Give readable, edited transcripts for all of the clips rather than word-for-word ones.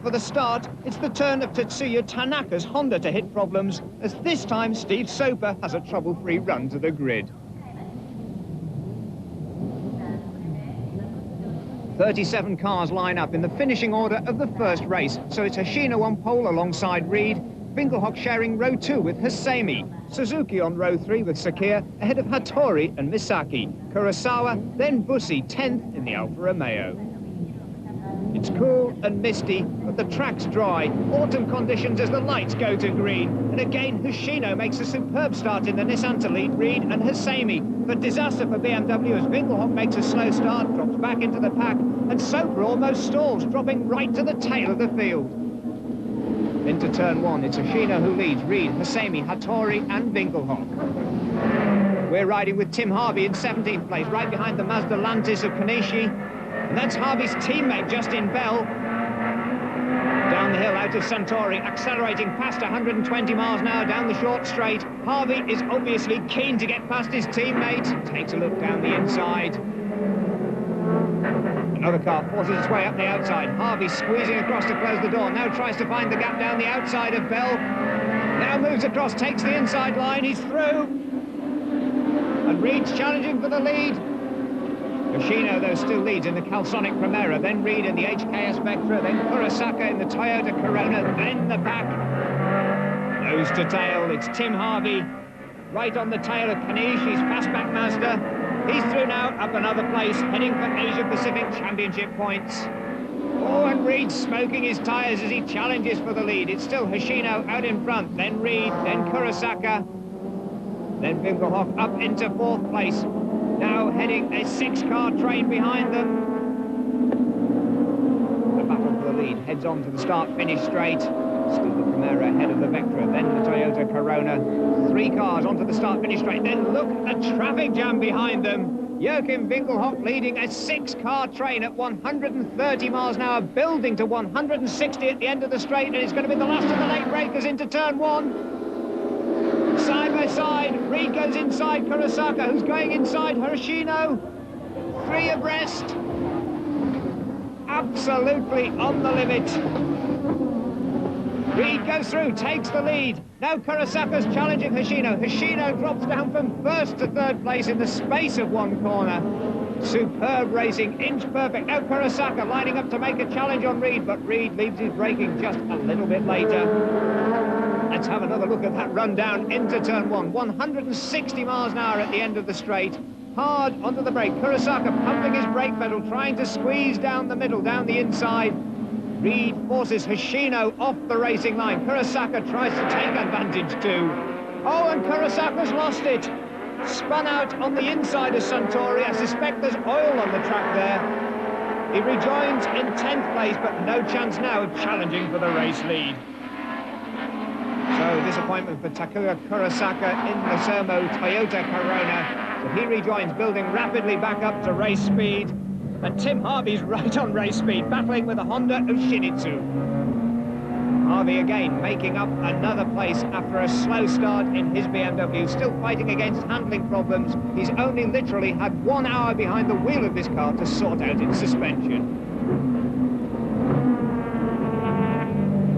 for the start. It's the turn of Tetsuya Tanaka's Honda to hit problems, as this time Steve Soper has a trouble-free run to the grid. 37 cars line up in the finishing order of the first race, so it's Hoshino on pole alongside Reed, Winkelhock sharing row 2 with Hasemi, Suzuki on row 3 with Sakia, ahead of Hattori and Misaki, Kurosawa, then Bussi 10th in the Alfa Romeo. It's cool and misty, but the track's dry. Autumn conditions as the lights go to green. And again, Hoshino makes a superb start in the Nissan to lead Reed and Hasemi. But disaster for BMW as Winkelhock makes a slow start, drops back into the pack, and Soper almost stalls, dropping right to the tail of the field. Into turn 1, it's Hoshino who leads Reed, Hasemi, Hattori and Winkelhock. We're riding with Tim Harvey in 17th place, right behind the Mazda Lantis of Kanishi. And that's Harvey's teammate, Justin Bell. Down the hill out of Suntory, accelerating past 120 miles an hour down the short straight. Harvey is obviously keen to get past his teammate. Takes a look down the inside. Another car forces its way up the outside. Harvey squeezing across to close the door. Now tries to find the gap down the outside of Bell. Now moves across, takes the inside line. He's through. And Reed's challenging for the lead. Hoshino, though, still leads in the Calsonic Primera, then Reed in the HKS Vectra, then Kurosaka in the Toyota Corona, then the pack. Nose to tail, it's Tim Harvey, right on the tail of Kanish, he's fastback Mazda. He's through now, up another place, heading for Asia Pacific Championship points. Oh, and Reed smoking his tyres as he challenges for the lead. It's still Hoshino out in front, then Reed, then Kurosaka, then Winkelhock up into 4th place. Now heading a 6-car train behind them. The battle for the lead heads on to the start-finish straight. Still the Primera ahead of the Vectra, then the Toyota Corona. 3 cars onto the start-finish straight. Then look, a traffic jam behind them. Joachim Winkelhock leading a 6-car train at 130 miles an hour, building to 160 at the end of the straight, and it's going to be the last of the late breakers into turn 1. Side by side, Reed goes inside Kurosaka, who's going inside Hoshino. 3 abreast. Absolutely on the limit. Reed goes through, takes the lead. Now Kurosaka's challenging Hoshino. Hoshino drops down from 1st to 3rd place in the space of 1 corner. Superb racing, inch perfect. Now Kurosaka lining up to make a challenge on Reed, but Reed leaves his braking just a little bit later. Let's have another look at that run down into turn 1. 160 miles an hour at the end of the straight. Hard onto the brake. Kurosaka pumping his brake pedal, trying to squeeze down the middle, down the inside. Reed forces Hoshino off the racing line. Kurosaka tries to take advantage too. Oh, and Kurosaka's lost it. Spun out on the inside of Suntory. I suspect there's oil on the track there. He rejoins in 10th place, but no chance now of challenging for the race lead. So disappointment for Takuya Kurosaka in the Sermo Toyota Corona. But he rejoins, building rapidly back up to race speed. And Tim Harvey's right on race speed, battling with a Honda of Shinizu. Harvey again making up another place after a slow start in his BMW, still fighting against handling problems. He's only literally had 1 hour behind the wheel of this car to sort out its suspension.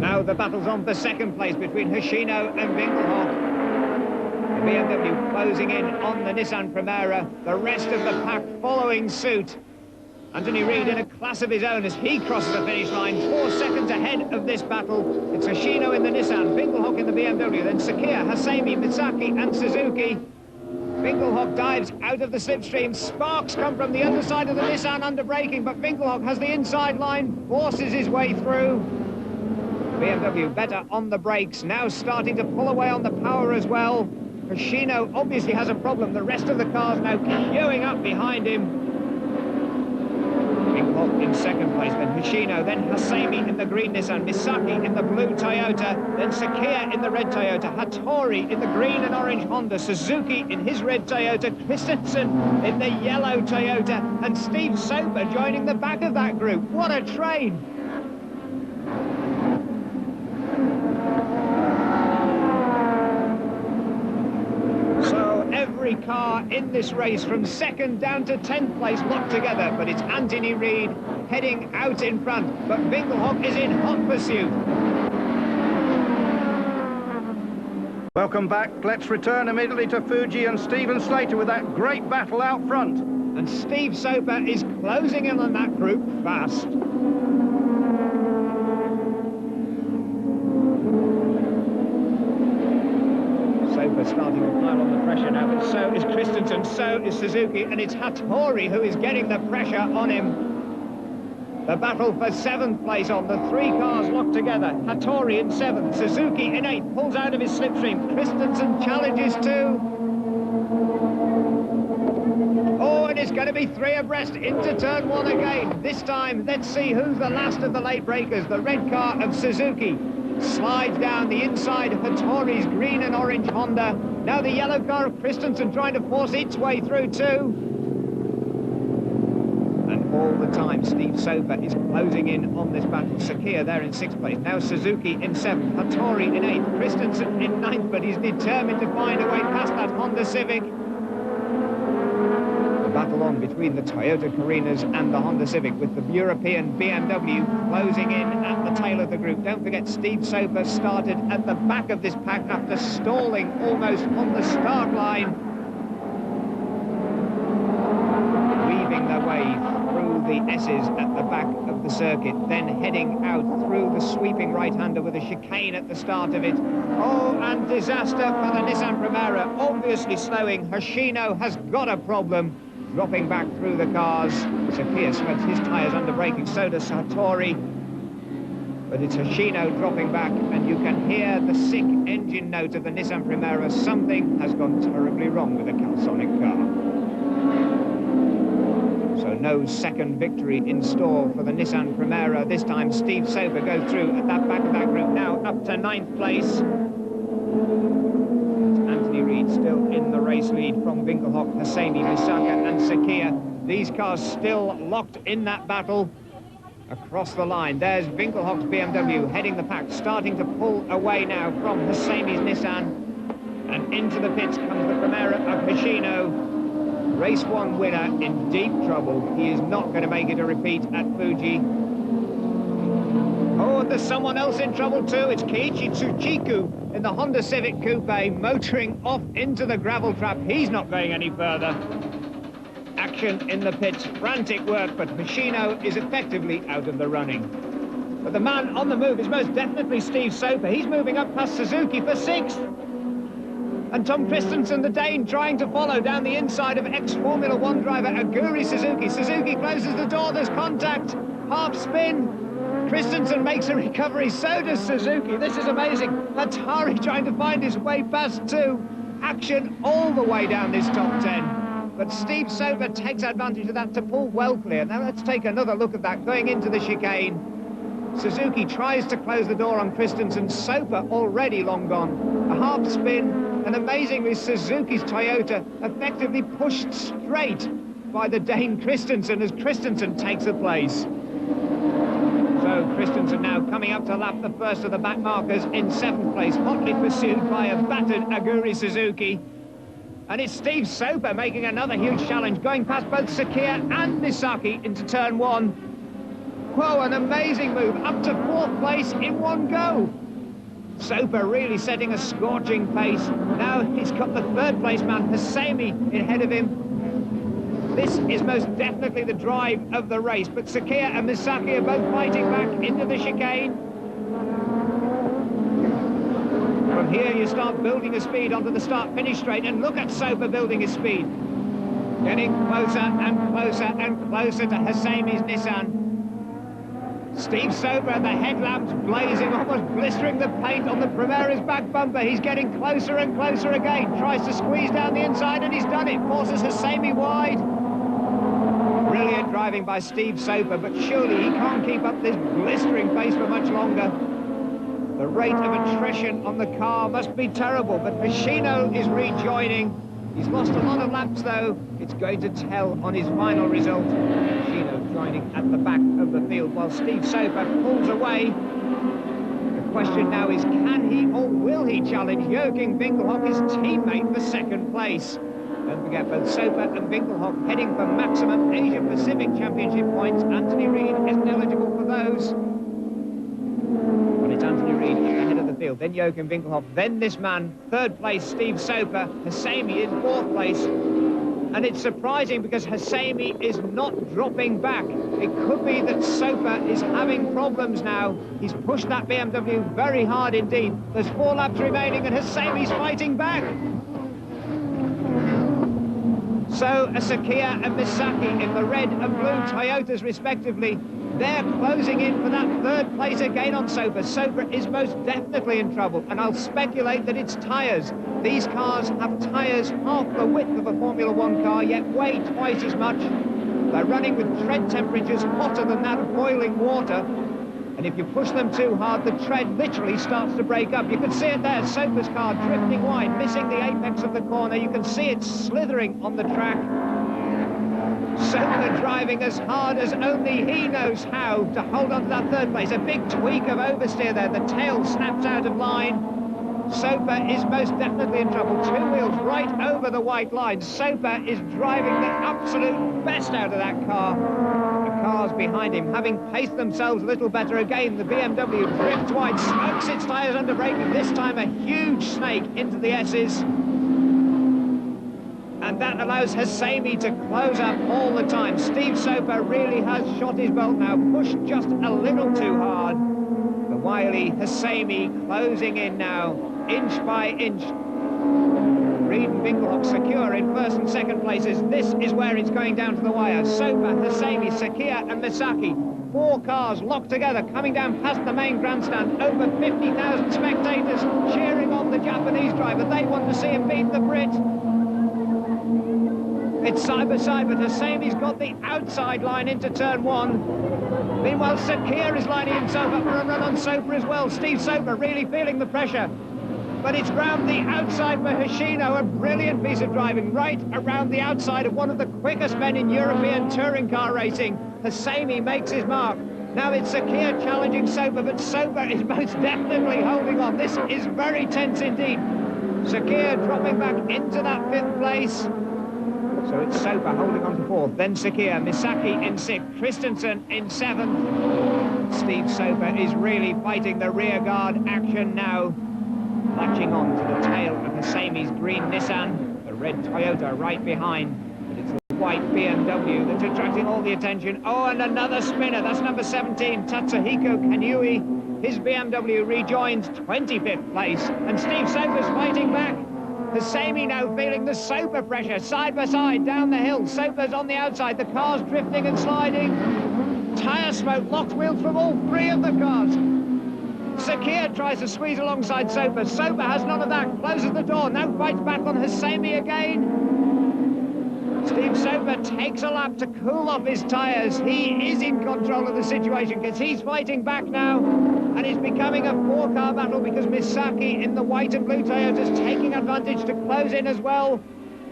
Now the battle's on for 2nd place between Hoshino and Winkelhock. The BMW closing in on the Nissan Primera, the rest of the pack following suit. Anthony Reed in a class of his own as he crosses the finish line, 4 seconds ahead of this battle. It's Hoshino in the Nissan, Winkelhock in the BMW, then Sakia, Hasemi, Misaki and Suzuki. Winkelhock dives out of the slipstream. Sparks come from the underside of the Nissan under braking, but Winkelhock has the inside line, forces his way through. BMW better on the brakes, now starting to pull away on the power as well. Hoshino obviously has a problem. The rest of the cars now queuing up behind him. Winkelhock in 2nd place, then Hoshino, then Hasemi in the green Nissan, Misaki in the blue Toyota, then Sakia in the red Toyota, Hattori in the green and orange Honda, Suzuki in his red Toyota, Christensen in the yellow Toyota, and Steve Soper joining the back of that group. What a train! Every car in this race from 2nd down to 10th place locked together, but it's Anthony Reed heading out in front, but Winkelhock is in hot pursuit. Welcome back. Let's return immediately to Fuji and Stephen Slater with that great battle out front. And Steve Soper is closing in on that group fast. Soper starting to pile on the pressure now, but so is Christensen, so is Suzuki, and it's Hattori who is getting the pressure on him. The battle for 7th place on, the 3 cars locked together. Hattori in 7th, Suzuki in 8th, pulls out of his slipstream. Christensen challenges too. Oh, and it's going to be 3 abreast into turn 1 again. This time, let's see who's the last of the late breakers. The red car of Suzuki slides down the inside of Hattori's green and orange Honda. Now the yellow car of Christensen trying to force its way through too. All the time, Steve Soper is closing in on this battle. Sakia there in 6th place. Now Suzuki in 7th. Hattori in 8th. Christensen in 9th, but he's determined to find a way past that Honda Civic. The battle on between the Toyota Carinas and the Honda Civic, with the European BMW closing in at the tail of the group. Don't forget, Steve Soper started at the back of this pack after stalling almost on the start line. Weaving their way the S's at the back of the circuit, then heading out through the sweeping right-hander with a chicane at the start of it. Oh, and disaster for the Nissan Primera, obviously slowing. Hoshino has got a problem, dropping back through the cars. Sakia sweats his tyres under braking, so does Hattori. But it's Hoshino dropping back, and you can hear the sick engine note of the Nissan Primera. Something has gone terribly wrong with the Calsonic car. So no second victory in store for the Nissan Primera. This time Steve Soper goes through at that back of that group, now up to 9th place. Anthony Reid still in the race lead from Winkelhock, Hosseini, Misaka and Sakia. These cars still locked in that battle across the line. There's Winkelhock's BMW heading the pack, starting to pull away now from Hosseini's Nissan. And into the pits comes the Primera of Hoshino. Race 1 winner in deep trouble. He is not going to make it a repeat at Fuji. Oh, and there's someone else in trouble too. It's Keiichi Tsuchiku in the Honda Civic Coupe, motoring off into the gravel trap. He's not going any further. Action in the pits, frantic work, but Hoshino is effectively out of the running. But the man on the move is most definitely Steve Soper. He's moving up past Suzuki for 6th. And Tom Christensen, the Dane, trying to follow down the inside of ex-Formula 1 driver Aguri Suzuki. Suzuki closes the door, there's contact, half spin. Christensen makes a recovery, so does Suzuki. This is amazing. Hattori trying to find his way past too. Action all the way down this top 10. But Steve Soper takes advantage of that to pull well clear. Now let's take another look at that going into the chicane. Suzuki tries to close the door on Christensen. Soper already long gone. A half spin. And amazingly, Suzuki's Toyota effectively pushed straight by the Dane Christensen as Christensen takes the place. So Christensen now coming up to lap the first of the back markers in 7th place, hotly pursued by a battered Aguri Suzuki. And it's Steve Soper making another huge challenge, going past both Sakia and Misaki into turn 1. Whoa, an amazing move, up to 4th place in one go. Soper really setting a scorching pace. Now he's got the 3rd place man, Hosseini, ahead of him. This is most definitely the drive of the race, but Sakia and Misaki are both fighting back into the chicane. From here you start building a speed onto the start-finish straight, and look at Soper building his speed. Getting closer and closer and closer to Hosseini's Nissan. Steve Soper, the headlamps blazing, almost blistering the paint on the Primera's back bumper. He's getting closer and closer again. Tries to squeeze down the inside, and he's done it. Forces Hosseini wide. Brilliant driving by Steve Soper, but surely he can't keep up this blistering pace for much longer. The rate of attrition on the car must be terrible, but Hoshino is rejoining. He's lost a lot of laps, though. It's going to tell on his final result. Hoshino joining at the back of the field while Steve Soper pulls away. The question now is, can he or will he challenge Jürgen Winkelhock, his teammate, for 2nd place? Don't forget, both Soper and Winkelhock heading for maximum Asia-Pacific Championship points. Anthony Reid isn't eligible for those. But it's Anthony Reid ahead of the field, then Joachim Winkelhock, then this man, third place, Steve Soper. Hosseini in fourth place. And it's surprising because Hosseini is not dropping back. It could be that Soper is having problems now. He's pushed that BMW very hard indeed. There's 4 laps remaining and Hosseini's fighting back. So Sakia and Misaki in the red and blue Toyotas respectively, they're closing in for that third place again on Soper. Soper is most definitely in trouble, and I'll speculate that it's tyres. These cars have tyres half the width of a Formula One car, yet weigh twice as much. They're running with tread temperatures hotter than that of boiling water. And if you push them too hard, the tread literally starts to break up. You can see it there, Soper's car drifting wide, missing the apex of the corner. You can see it slithering on the track. Soper driving as hard as only he knows how to hold on to that third place. A big tweak of oversteer there. The tail snaps out of line. Soper is most definitely in trouble. 2 wheels right over the white line. Soper is driving the absolute best out of that car. The cars behind him, having paced themselves a little better again, the BMW drifts wide, smokes its tyres under brake, and this time a huge snake into the S's. And that allows Hosseini to close up all the time. Steve Soper really has shot his bolt now, pushed just a little too hard. The wily Hosseini closing in now, inch by inch. Reid and Winkelhock secure in first and second places. This is where it's going down to the wire. Soper, Hosseini, Sakia and Misaki. 4 cars locked together, coming down past the main grandstand. Over 50,000 spectators cheering on the Japanese driver. They want to see him beat the Brit. It's side by side, but Hosseini's got the outside line into turn 1. Meanwhile, Sakia is lining himself up for a run on Soper as well. Steve Soper really feeling the pressure. But it's round the outside for Hoshino, a brilliant piece of driving, right around the outside of one of the quickest men in European touring car racing. Hosseini makes his mark. Now it's Sakia challenging Soper, but Soper is most definitely holding on. This is very tense indeed. Sakia dropping back into that 5th place. So it's Soper holding on to 4th, then Sakia, Misaki in 6th, Christensen in 7th. Steve Soper is really fighting the rear guard action now. Latching on to the tail of Hosseini's green Nissan, the red Toyota right behind. But it's the white BMW that's attracting all the attention. Oh, and another spinner, that's number 17, Tatsuhiko Kanui. His BMW rejoins 25th place, and Steve Soper's fighting back. Hosseini now feeling the Soper pressure, side by side, down the hill. Soper's on the outside, the car's drifting and sliding. Tyre smoke, locked wheels from all 3 of the cars. Sakia tries to squeeze alongside Soper. Soper has none of that, closes the door, now fights back on Hosseini again. Steve Soper takes a lap to cool off his tyres. He is in control of the situation because he's fighting back now. And it's becoming a 4-car battle because Misaki in the white and blue Toyota is taking advantage to close in as well.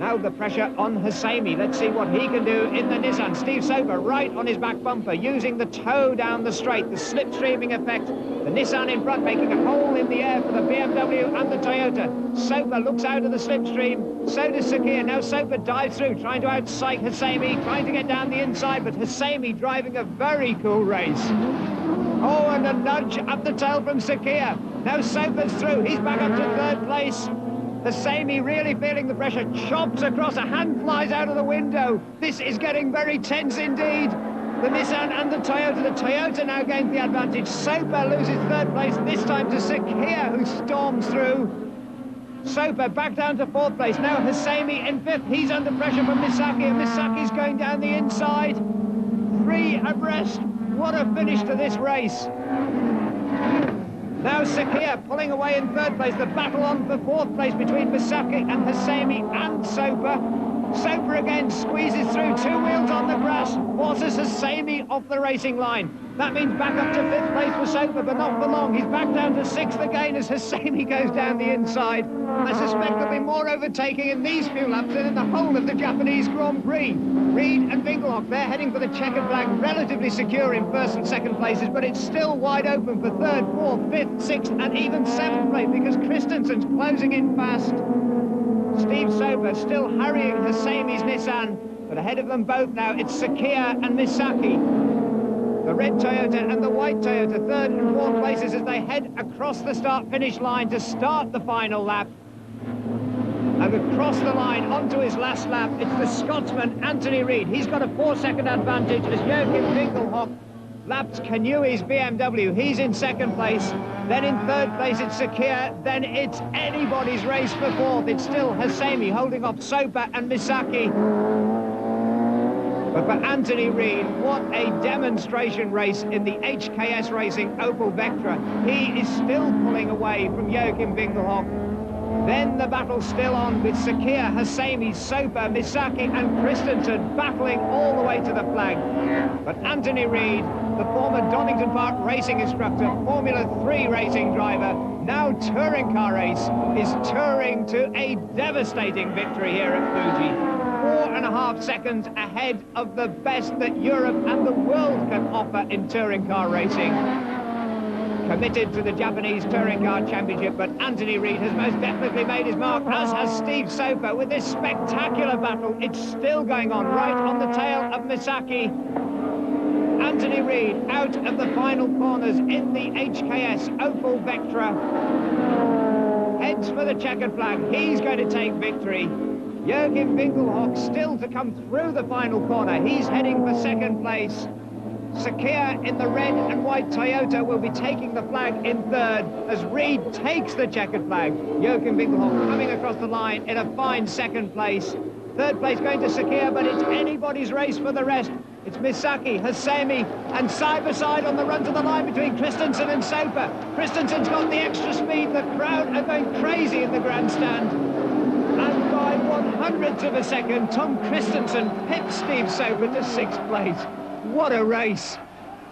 Now the pressure on Hosseini. Let's see what he can do in the Nissan. Steve Soper right on his back bumper, using the toe down the straight, the slipstreaming effect. The Nissan in front making a hole in the air for the BMW and the Toyota. Soper looks out of the slipstream, so does Sakia. Now Soper dives through, trying to outspike Hosseini, trying to get down the inside, but Hosseini driving a very cool race. Oh, and a nudge up the tail from Sakia. Now Soper's through, he's back up to 3rd place. Hosseini really feeling the pressure, chops across, a hand flies out of the window. This is getting very tense indeed. The Nissan and the Toyota now gains the advantage. Soper loses 3rd place, this time to Sakia, who storms through. Soper back down to 4th place. Now Hosseini in 5th, he's under pressure from Misaki, and Misaki's going down the inside. 3 abreast. What a finish to this race. Now Sakia pulling away in 3rd place. The battle on for 4th place between Misaki and Hosseini and Soper. Soper again squeezes through, 2 wheels on the grass, forces Hosseini off the racing line. That means back up to 5th place for Soper, but not for long. He's back down to 6th again as Hosseini goes down the inside. I suspect there'll be more overtaking in these few laps than in the whole of the Japanese Grand Prix. Reid and Winkelhock, they're heading for the checkered flag, relatively secure in 1st and 2nd places, but it's still wide open for 3rd, 4th, 5th, 6th and even 7th place because Christensen's closing in fast. Steve Soper still hurrying Hosseini's Nissan, but ahead of them both now, it's Sakia and Misaki. The red Toyota and the white Toyota, third and fourth places as they head across the start-finish line to start the final lap. And across the line, onto his last lap, it's the Scotsman, Anthony Reid. He's got a 4-second advantage as Joachim Winkelhock laps Canui's BMW. He's in second place. Then in third place, it's Sakia. Then it's anybody's race for fourth. It's still Hosseini holding off Soper and Misaki. But for Anthony Reid, what a demonstration race in the HKS Racing Opel Vectra. He is still pulling away from Joachim Winkelhock. Then the battle's still on with Sakia, Hosseini, Soper, Misaki and Christensen battling all the way to the flag. But Anthony Reid, the former Donington Park racing instructor, Formula 3 racing driver, now touring car race, is touring to a devastating victory here at Fuji. 4.5 seconds ahead of the best that Europe and the world can offer in touring car racing. Committed to the Japanese Touring Car Championship, but Anthony Reid has most definitely made his mark, as has Steve Soper, with this spectacular battle. It's still going on right on the tail of Misaki. Anthony Reid out of the final corners in the HKS Opel Vectra. Heads for the checkered flag. He's going to take victory. Joachim Winkelhock still to come through the final corner. He's heading for second place. Sakia in the red and white Toyota will be taking the flag in third as Reid takes the checkered flag. Joachim Winkelhock coming across the line in a fine second place. Third place going to Sakia, but it's anybody's race for the rest. It's Misaki, Hosseini, and side by side on the run to the line between Christensen and Soper. Christensen's got the extra speed. The crowd are going crazy in the grandstand. And by 1/100th of a second, Tom Christensen pips Steve Soper to sixth place. What a race.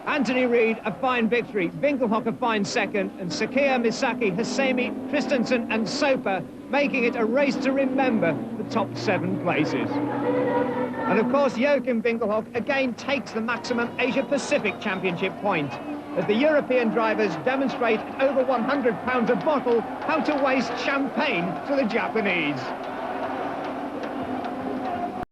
Anthony Reid, a fine victory. Winkelhock, a fine second. And Sakia, Misaki, Hosseini, Christensen and Soper making it a race to remember the top 7 places. And of course, Joachim Winkelhock again takes the maximum Asia-Pacific Championship point as the European drivers demonstrate at over 100 pounds a bottle how to waste champagne to the Japanese.